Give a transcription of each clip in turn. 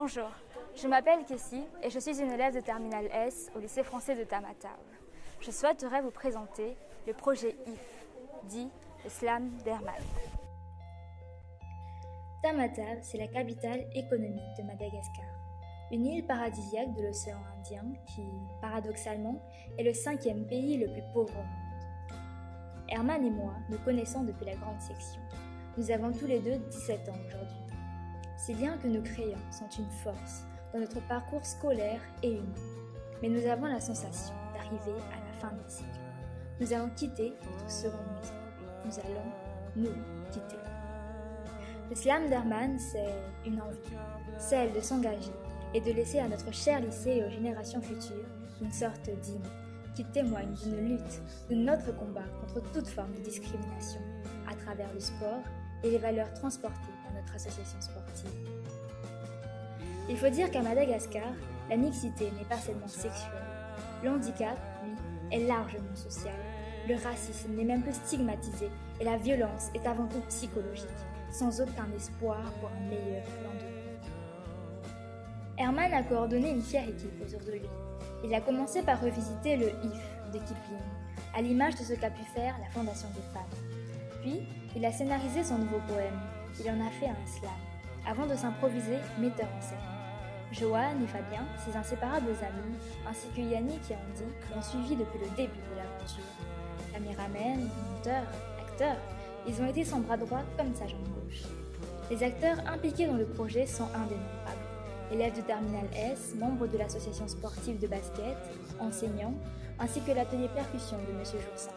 Bonjour, je m'appelle Kessie et je suis une élève de Terminale S au lycée français de Tamatave. Je souhaiterais vous présenter le projet IF, dit le Slam d'Herman. Tamatave, c'est la capitale économique de Madagascar, une île paradisiaque de l'océan Indien qui, paradoxalement, est le 5e pays le plus pauvre au monde. Herman et moi nous connaissons depuis la grande section. Nous avons tous les deux 17 ans aujourd'hui. Ces liens que nous créons sont une force dans notre parcours scolaire et humain. Mais nous avons la sensation d'arriver à la fin du cycle. Nous allons quitter notre seconde maison. Nous allons nous quitter. Le slam d'Herman, c'est une envie, celle de s'engager et de laisser à notre cher lycée et aux générations futures une sorte d'hymne qui témoigne d'une lutte, de notre combat contre toute forme de discrimination à travers le sport et les valeurs transportées par notre association sportive. Il faut dire qu'à Madagascar, la mixité n'est pas seulement sexuelle. Le handicap, lui, est largement social. Le racisme n'est même plus stigmatisé et la violence est avant tout psychologique, sans aucun espoir pour un meilleur lendemain. Herman a coordonné une fière équipe autour de lui. Il a commencé par revisiter le IF de Kipling, à l'image de ce qu'a pu faire la Fondation des femmes. Puis, il a scénarisé son nouveau poème. Il en a fait un slam, avant de s'improviser metteur en scène. Joanne et Fabien, ses inséparables amis, ainsi que Yannick et Andy, l'ont suivi depuis le début de l'aventure. Caméramen, monteur, acteur, ils ont été son bras droit comme sa jambe gauche. Les acteurs impliqués dans le projet sont indénombrables. Élèves de Terminale S, membres de l'association sportive de basket, enseignants, ainsi que l'atelier percussion de M. Joursin.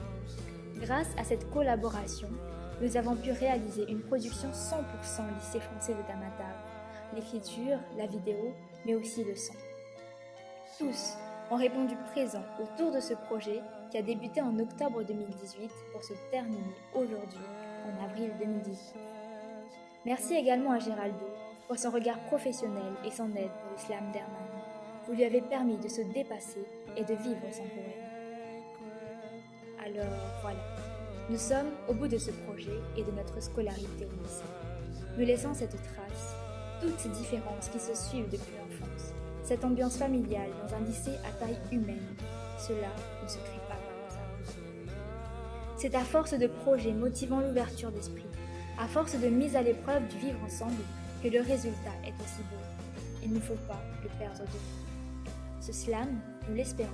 Grâce à cette collaboration, nous avons pu réaliser une production 100% lycée français de Tamatave. L'écriture, la vidéo, mais aussi le son. Tous ont répondu présent autour de ce projet qui a débuté en octobre 2018 pour se terminer aujourd'hui, en avril 2019. Merci également à Géraldo pour son regard professionnel et son aide pour le slam d'Herman. Vous lui avez permis de se dépasser et de vivre son poème. Alors voilà, nous sommes au bout de ce projet et de notre scolarité au lycée. Nous laissons cette trace, toutes ces différences qui se suivent depuis l'enfance, cette ambiance familiale dans un lycée à taille humaine, cela ne se crée pas par hasard. C'est à force de projets motivant l'ouverture d'esprit, à force de mise à l'épreuve du vivre ensemble, que le résultat est aussi beau. Il ne faut pas le perdre de vue. Ce slam, nous l'espérons,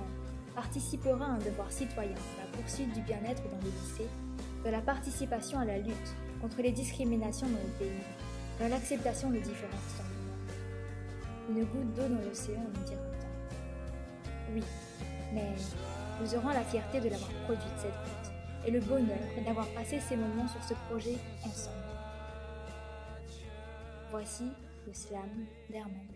participera à un devoir citoyen dans la poursuite du bien-être dans les lycées, dans la participation à la lutte contre les discriminations dans le pays, dans l'acceptation de différences dans le monde. Une goutte d'eau dans l'océan nous dira tant. Oui, mais nous aurons la fierté de l'avoir produite cette goutte et le bonheur d'avoir passé ces moments sur ce projet ensemble. Voici le slam d'Herman.